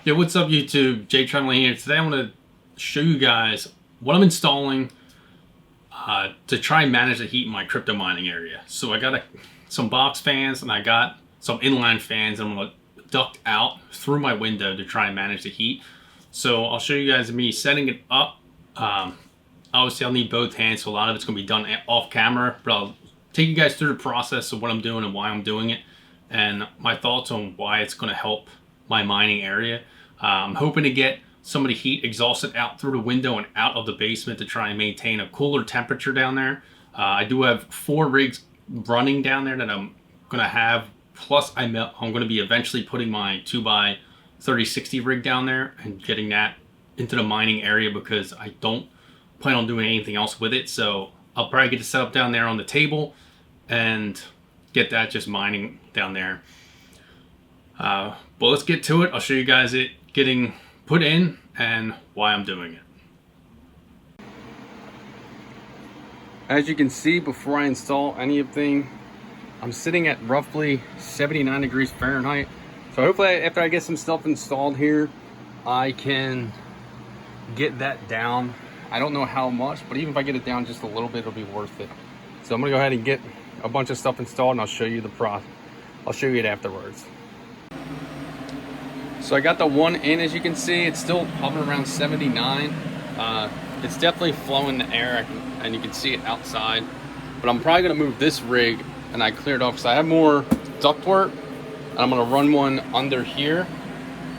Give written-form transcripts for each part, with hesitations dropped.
Yeah, what's up YouTube? Jay Tremley here. Today I want to show you guys what I'm installing to try and manage the heat in my crypto mining area. So I got some box fans and I got some inline fans and I'm going to duct out through my window to try and manage the heat. So I'll show you guys me setting it up. Obviously I'll need both hands, so a lot of it's going to be done off camera, but I'll take you guys through the process of what I'm doing and why I'm doing it and my thoughts on why it's going to help my mining area. I'm hoping to get some of the heat exhausted out through the window and out of the basement to try and maintain a cooler temperature down there. I do have 4 rigs running down there that I'm going to have, plus I'm going to be eventually putting my 2x3060 rig down there and getting that into the mining area because I don't plan on doing anything else with it. So I'll probably get it set up down there on the table and get that just mining down there. But let's get to it. I'll show you guys it getting put in and why I'm doing it. As you can see, before I install anything, I'm sitting at roughly 79 degrees Fahrenheit. So hopefully after I get some stuff installed here, I can get that down. I don't know how much, but even if I get it down just a little bit, it'll be worth it. So I'm gonna go ahead and get a bunch of stuff installed and I'll show you the process. I'll show you it afterwards. So I got the one in, as you can see, it's still hovering around 79. It's definitely flowing the air, and you can see it outside. But I'm probably gonna move this rig, and I cleared off because I have more ductwork, and I'm gonna run one under here.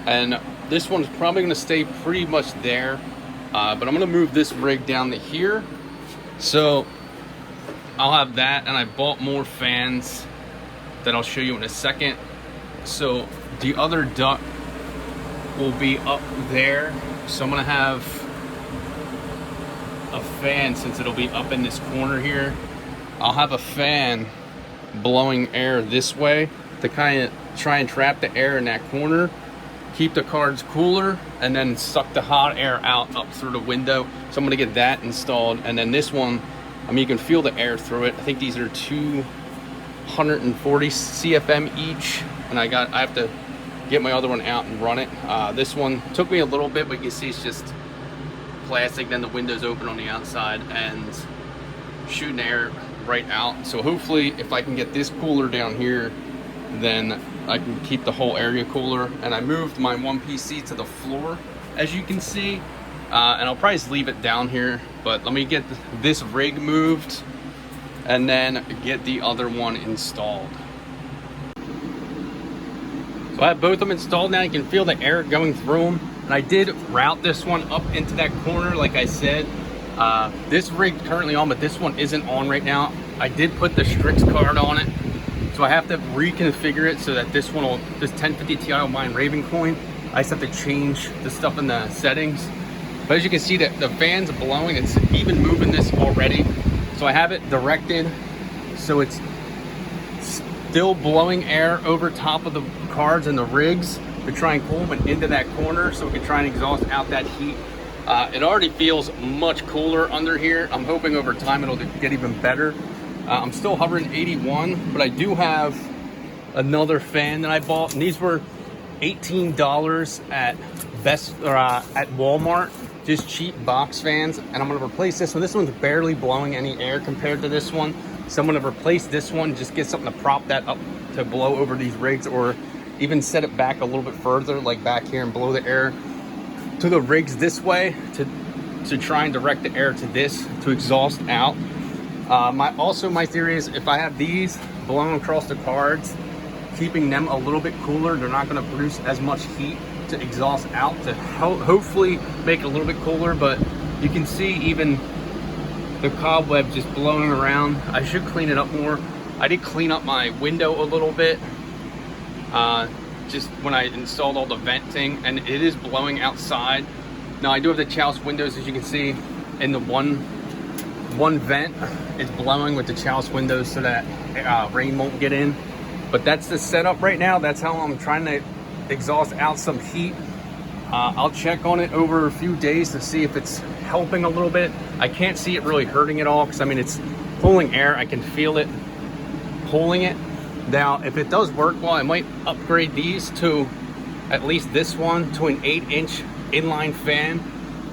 And this one's probably gonna stay pretty much there, but I'm gonna move this rig down to here. So I'll have that, and I bought more fans that I'll show you in a second. So the other duct will be up there, so I'm gonna have a fan, since it'll be up in this corner here. I'll have a fan blowing air this way to kind of try and trap the air in that corner, keep the cards cooler, and then suck the hot air out up through the window. So I'm gonna get that installed, and then this one, I mean, you can feel the air through it. I think these are 240 CFM each, and I have to get my other one out and run it. This one took me a little bit, but you can see it's just plastic, then the window's open on the outside and shooting air right out. So hopefully if I can get this cooler down here, then I can keep the whole area cooler. And I moved my one PC to the floor, as you can see, and I'll probably just leave it down here, but let me get this rig moved and then get the other one installed. So I have both of them installed now. You can feel the air going through them. And I did route this one up into that corner, like I said. This rig currently on, but this one isn't on right now. I did put the Strix card on it, so I have to reconfigure it so that this 1050 Ti will mine Ravencoin. I just have to change the stuff in the settings. But as you can see, the fan's blowing. It's even moving this already. So I have it directed so it's still blowing air over top of the cards and the rigs to try and cool them and into that corner so we can try and exhaust out that heat. It already feels much cooler under here. I'm hoping over time it'll get even better. I'm still hovering 81, but I do have another fan that I bought, and these were $18 at at Walmart, just cheap box fans. And I'm gonna replace this one. This one's barely blowing any air compared to this one. So I'm gonna replace this one, just get something to prop that up to blow over these rigs, or even set it back a little bit further, like back here, and blow the air to the rigs this way to try and direct the air to this to exhaust out. My theory is if I have these blowing across the cards, keeping them a little bit cooler, they're not gonna produce as much heat to exhaust out to hopefully make it a little bit cooler. But you can see even the cobweb just blowing around. I should clean it up more. I did clean up my window a little bit just when I installed all the venting, and it is blowing outside. Now I do have the Chouse windows, as you can see, in the one vent is blowing with the Chouse windows so that rain won't get in. But that's the setup right now. That's how I'm trying to exhaust out some heat. I'll check on it over a few days to see if it's helping a little bit. I can't see it really hurting at all, because I mean, it's pulling air. I can feel it pulling it. Now, if it does work well, I might upgrade these to at least this one to an 8-inch inline fan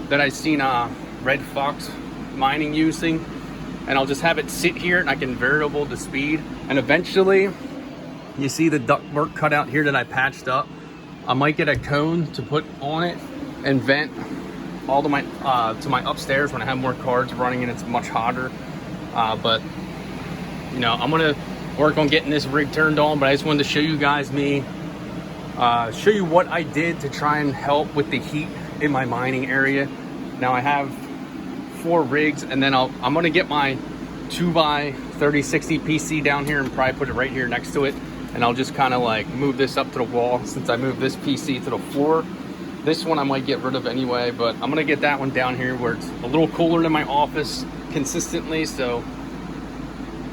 that I've seen Red Fox Mining using, and I'll just have it sit here and I can variable the speed. And eventually, you see the ductwork cut out here that I patched up. I might get a cone to put on it and vent all to my upstairs when I have more cards running and it's much hotter. But you know, I'm gonna work on getting this rig turned on. But I just wanted to show you guys show you what I did to try and help with the heat in my mining area. Now I have 4 rigs, and then I'm gonna get my 2x3060 PC down here and probably put it right here next to it, and I'll just kind of like move this up to the wall since I moved this PC to the floor. This one I might get rid of anyway, but I'm gonna get that one down here where it's a little cooler than my office consistently, so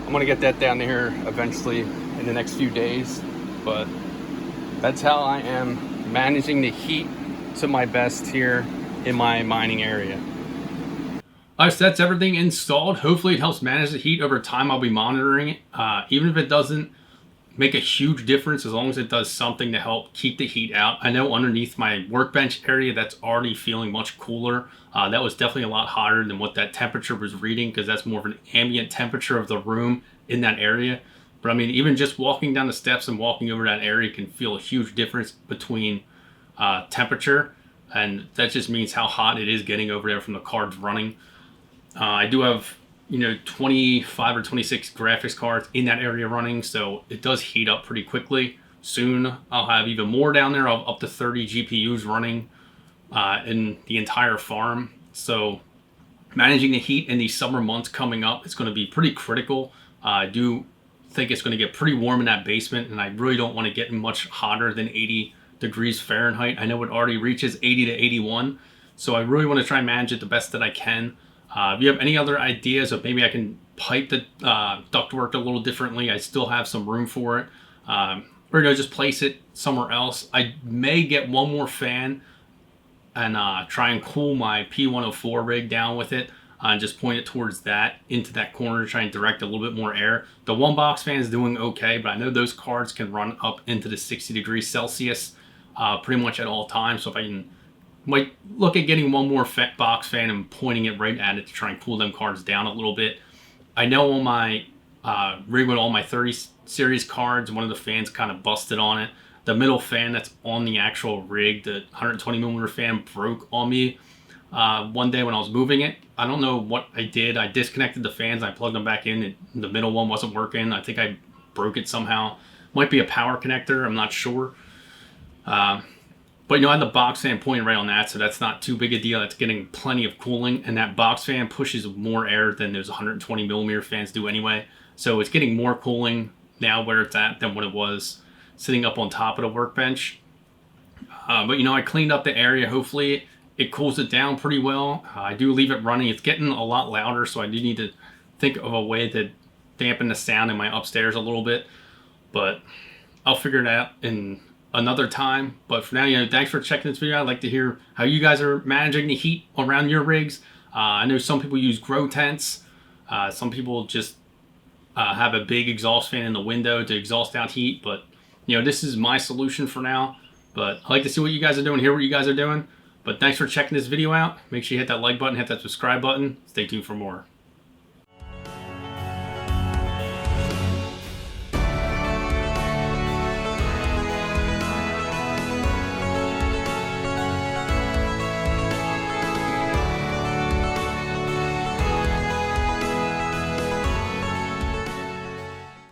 I'm gonna get that down there eventually in the next few days. But that's how I am managing the heat to my best here in my mining area. Alright, so that's everything installed. Hopefully it helps manage the heat over time. I'll be monitoring it. Even if it doesn't make a huge difference, as long as it does something to help keep the heat out. I know underneath my workbench area, that's already feeling much cooler. That was definitely a lot hotter than what that temperature was reading, because that's more of an ambient temperature of the room in that area. But I mean, even just walking down the steps and walking over that area can feel a huge difference between temperature. And that just means how hot it is getting over there from the cards running. I do have, you know, 25 or 26 graphics cards in that area running, so it does heat up pretty quickly. Soon I'll have even more down there. I'll have up to 30 GPUs running in the entire farm. So managing the heat in these summer months coming up, it's going to be pretty critical. I do think it's going to get pretty warm in that basement, and I really don't want to get much hotter than 80 degrees Fahrenheit. I know it already reaches 80 to 81, so I really want to try and manage it the best that I can. If you have any other ideas of maybe I can pipe the ductwork a little differently, I still have some room for it. Or you know, just place it somewhere else. I may get one more fan and try and cool my P104 rig down with it. And just point it towards that, into that corner, to try and direct a little bit more air. The one box fan is doing okay, but I know those cards can run up into the 60 degrees Celsius pretty much at all times. So if I might look at getting one more box fan and pointing it right at it to try and cool them cards down a little bit. I know on my rig with all my 30 series cards, one of the fans kind of busted on it. The middle fan that's on the actual rig, the 120mm fan, broke on me one day when I was moving it. I don't know what I did. I disconnected the fans, I plugged them back in, and the middle one wasn't working. I think I broke it somehow. Might be a power connector, I'm not sure. But you know, I had the box fan pointing right on that, so that's not too big a deal. That's getting plenty of cooling, and that box fan pushes more air than those 120mm fans do anyway. So it's getting more cooling now where it's at than what it was sitting up on top of the workbench. But you know, I cleaned up the area. Hopefully it cools it down pretty well. I do leave it running. It's getting a lot louder, so I do need to think of a way to dampen the sound in my upstairs a little bit. But I'll figure it out in another time. But for now, you know, thanks for checking this video. I'd like to hear how you guys are managing the heat around your rigs. I know some people use grow tents. Some people just have a big exhaust fan in the window to exhaust out heat. But you know, this is my solution for now. But I'd like to see what you guys are doing, hear what you guys are doing. But thanks for checking this video out. Make sure you hit that like button, hit that subscribe button. Stay tuned for more.